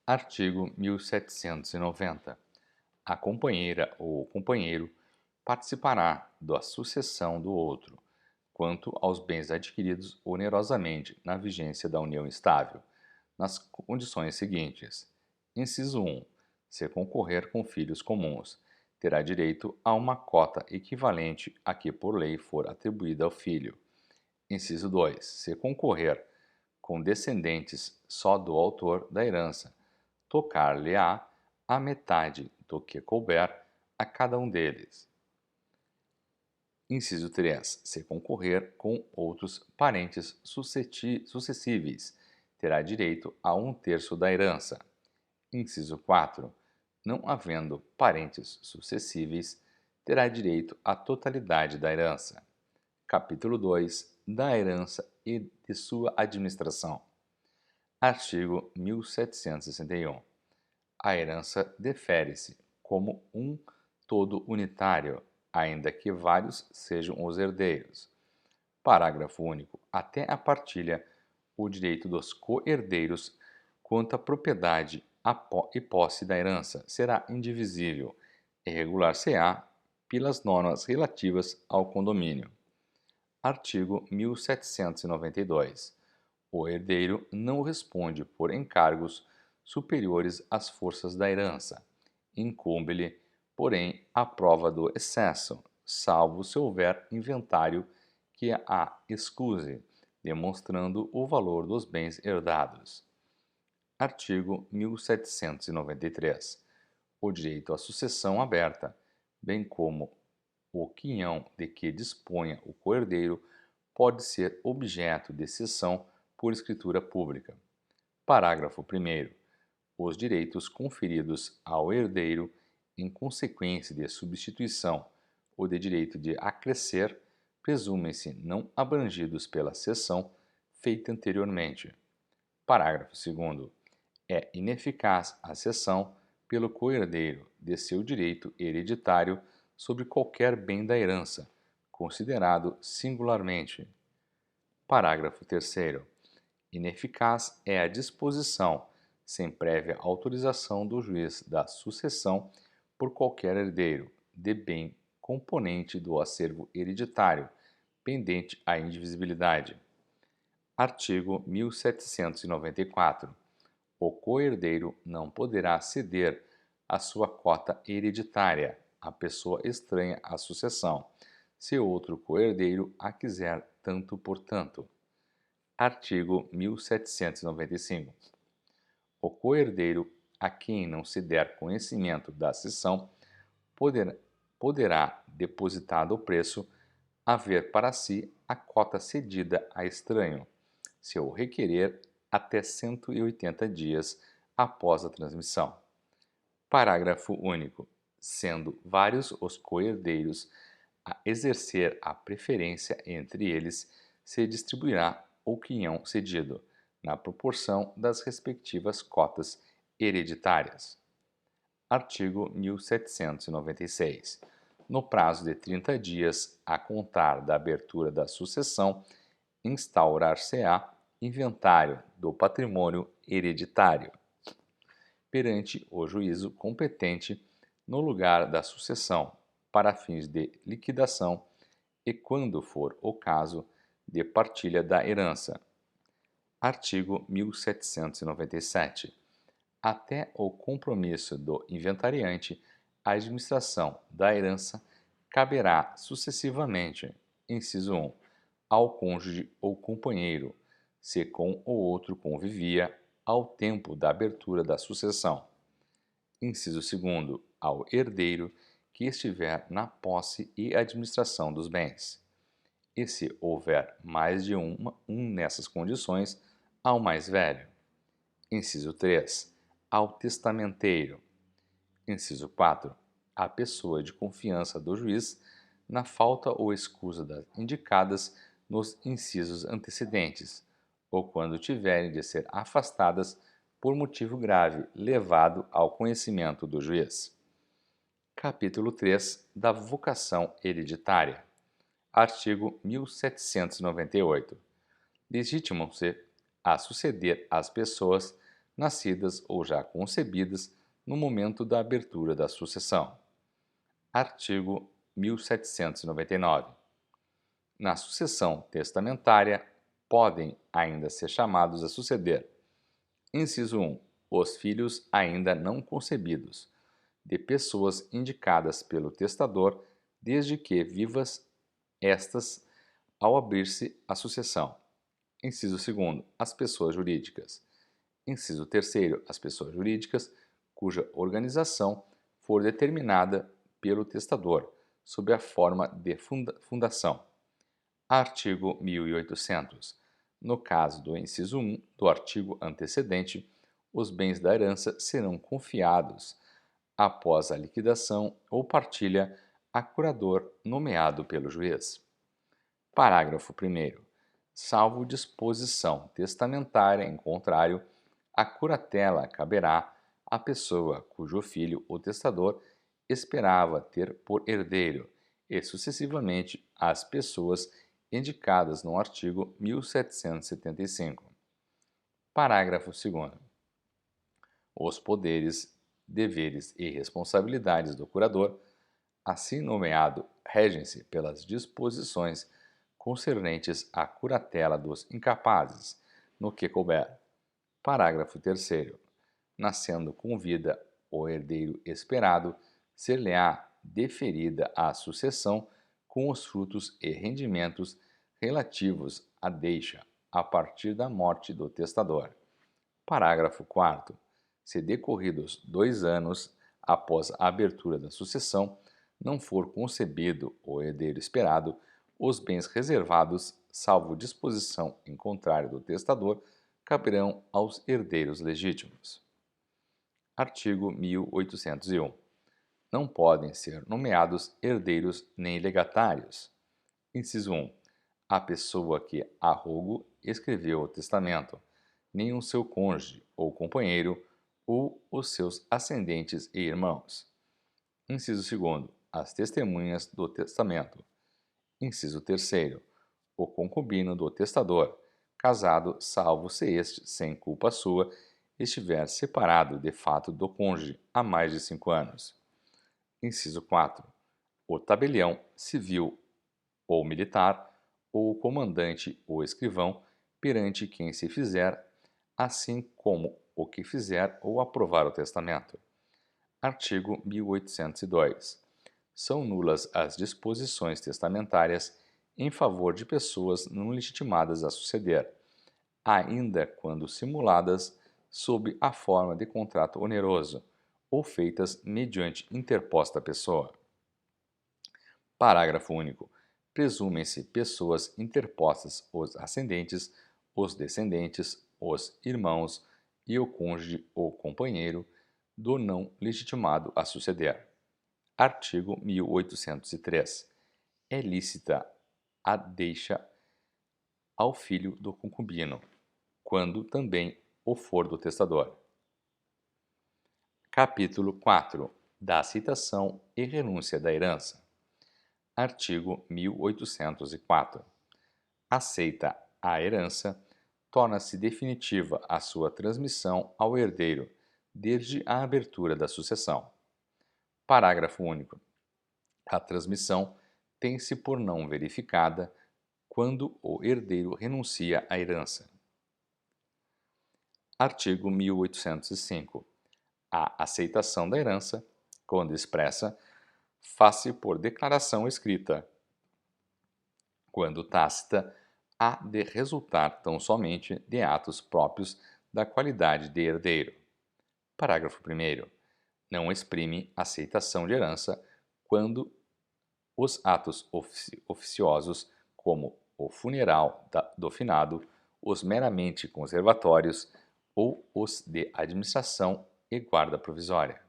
Artigo 1790. A companheira ou companheiro participará da sucessão do outro, quanto aos bens adquiridos onerosamente na vigência da união estável, nas condições seguintes. Inciso 1. Se concorrer com filhos comuns, terá direito a uma cota equivalente à que por lei for atribuída ao filho. Inciso 2. Se concorrer com descendentes só do autor da herança, tocar-lhe-á a metade do que couber a cada um deles. Inciso 3. Se concorrer com outros parentes sucessíveis, terá direito a 1/3 da herança. Inciso 4. Não havendo parentes sucessíveis, terá direito à totalidade da herança. Capítulo 2. Da herança e de sua administração. Artigo 1761. A herança defere-se como um todo unitário, ainda que vários sejam os herdeiros. Parágrafo único. Até a partilha, o direito dos co-herdeiros quanto à propriedade e posse da herança será indivisível e regular-se-á pelas normas relativas ao condomínio. Artigo 1792. O herdeiro não responde por encargos superiores às forças da herança. Incumbe-lhe, porém, a prova do excesso, salvo se houver inventário que a excuse, demonstrando o valor dos bens herdados. Artigo 1793. O direito à sucessão aberta, bem como o quinhão de que disponha o coerdeiro, pode ser objeto de cessão por escritura pública. Parágrafo 1º. Os direitos conferidos ao herdeiro em consequência de substituição ou de direito de acrescer presumem-se não abrangidos pela cessão feita anteriormente. Parágrafo 2º. É ineficaz a cessão pelo coerdeiro de seu direito hereditário sobre qualquer bem da herança, considerado singularmente. Parágrafo 3º. Ineficaz é a disposição, sem prévia autorização do juiz da sucessão por qualquer herdeiro, de bem componente do acervo hereditário, pendente à indivisibilidade. Artigo 1794. O coerdeiro não poderá ceder a sua cota hereditária a pessoa estranha à sucessão, se outro coerdeiro a quiser tanto por tanto. Artigo 1795. O coerdeiro a quem não se der conhecimento da cessão poderá, depositado o preço, haver para si a cota cedida a estranho, se o requerer até 180 dias após a transmissão. Parágrafo único. Sendo vários os coherdeiros a exercer a preferência entre eles, se distribuirá o quinhão cedido, na proporção das respectivas cotas hereditárias. Artigo 1796. No prazo de 30 dias a contar da abertura da sucessão, instaurar-se-á inventário do patrimônio hereditário perante o juízo competente no lugar da sucessão, para fins de liquidação e, quando for o caso, de partilha da herança. Artigo 1797. Até o compromisso do inventariante, a administração da herança caberá sucessivamente, inciso 1, ao cônjuge ou companheiro, se com o outro convivia ao tempo da abertura da sucessão. Inciso 2, ao herdeiro que estiver na posse e administração dos bens. E se houver mais de um nessas condições, ao mais velho. Inciso 3, ao testamenteiro. Inciso 4, à pessoa de confiança do juiz, na falta ou escusa das indicadas nos incisos antecedentes, ou quando tiverem de ser afastadas por motivo grave levado ao conhecimento do juiz. Capítulo 3 da vocação hereditária. Artigo 1798. Legitimam-se a suceder as pessoas nascidas ou já concebidas no momento da abertura da sucessão. Artigo 1799. Na sucessão testamentária, podem ainda ser chamados a suceder: inciso 1. Os filhos ainda não concebidos, de pessoas indicadas pelo testador, desde que vivas estas ao abrir-se a sucessão. Inciso 2. As pessoas jurídicas. Inciso 3. As pessoas jurídicas cuja organização for determinada pelo testador, sob a forma de fundação. Artigo 1800. No caso do inciso 1 do artigo antecedente, os bens da herança serão confiados, após a liquidação ou partilha, a curador nomeado pelo juiz. Parágrafo 1º. Salvo disposição testamentária em contrário, a curatela caberá à pessoa cujo filho o testador esperava ter por herdeiro e sucessivamente às pessoas indicadas no artigo 1775. Parágrafo 2º. Os poderes, deveres e responsabilidades do curador, assim nomeado, regem-se pelas disposições concernentes à curatela dos incapazes, no que couber. Parágrafo 3º. Nascendo com vida o herdeiro esperado, ser-lhe-á deferida a sucessão com os frutos e rendimentos relativos à deixa, a partir da morte do testador. Parágrafo 4º. Se decorridos 2 anos após a abertura da sucessão, não for concebido o herdeiro esperado, os bens reservados, salvo disposição em contrário do testador, caberão aos herdeiros legítimos. Artigo 1801. Não podem ser nomeados herdeiros nem legatários. Inciso 1. A pessoa que, a rogo, escreveu o testamento, nem o seu cônjuge ou companheiro, ou os seus ascendentes e irmãos. Inciso 2. As testemunhas do testamento. Inciso 3º. O concubino do testador, casado, salvo se este, sem culpa sua, estiver separado de fato do cônjuge há mais de 5 anos. Inciso 4. O tabelião, civil ou militar, ou o comandante ou escrivão, perante quem se fizer, assim como o que fizer ou aprovar o testamento. Artigo 1802. São nulas as disposições testamentárias em favor de pessoas não legitimadas a suceder, ainda quando simuladas sob a forma de contrato oneroso ou feitas mediante interposta pessoa. Parágrafo único. Presumem-se pessoas interpostas os ascendentes, os descendentes, os irmãos e o cônjuge ou companheiro do não legitimado a suceder. Artigo 1803. É lícita a deixa ao filho do concubino, quando também o for do testador. Capítulo 4. Da citação e renúncia da herança. Artigo 1804. Aceita a herança, torna-se definitiva a sua transmissão ao herdeiro, desde a abertura da sucessão. Parágrafo único. A transmissão tem-se por não verificada quando o herdeiro renuncia à herança. Artigo 1805. A aceitação da herança, quando expressa, faz-se por declaração escrita. Quando tácita, há de resultar tão somente de atos próprios da qualidade de herdeiro. Parágrafo 1º. Não exprime aceitação de herança quando os atos oficiosos, como o funeral do finado, os meramente conservatórios ou os de administração e guarda provisória.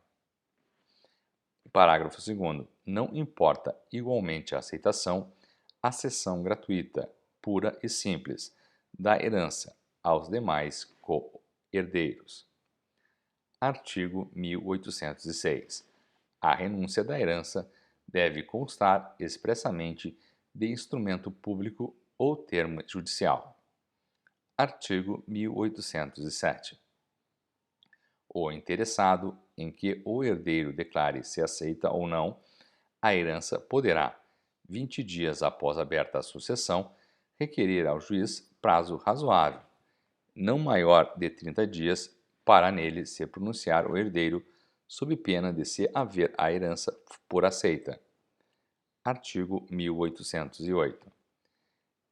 Parágrafo 2º. Não importa igualmente a aceitação, a cessão gratuita, pura e simples, da herança aos demais co-herdeiros. Artigo 1806. A renúncia da herança deve constar expressamente de instrumento público ou termo judicial. Artigo 1807. O interessado em que o herdeiro declare se aceita ou não a herança poderá, 20 dias após aberta a sucessão, requerer ao juiz prazo razoável, não maior de 30 dias, para nele se pronunciar o herdeiro, sob pena de se haver a herança por aceita. Artigo 1808.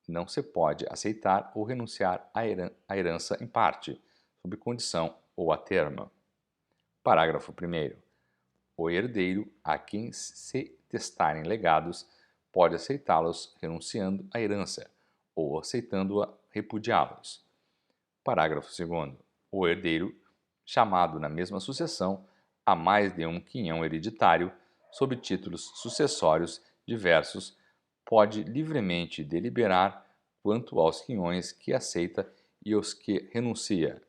Não se pode aceitar ou renunciar à herança em parte, sob condição ou a termo. Parágrafo 1º. O herdeiro a quem se testarem legados pode aceitá-los renunciando à herança ou aceitando-a repudiá-los. Parágrafo 2º. O herdeiro, chamado na mesma sucessão a mais de um quinhão hereditário, sob títulos sucessórios diversos, pode livremente deliberar quanto aos quinhões que aceita e os que renuncia,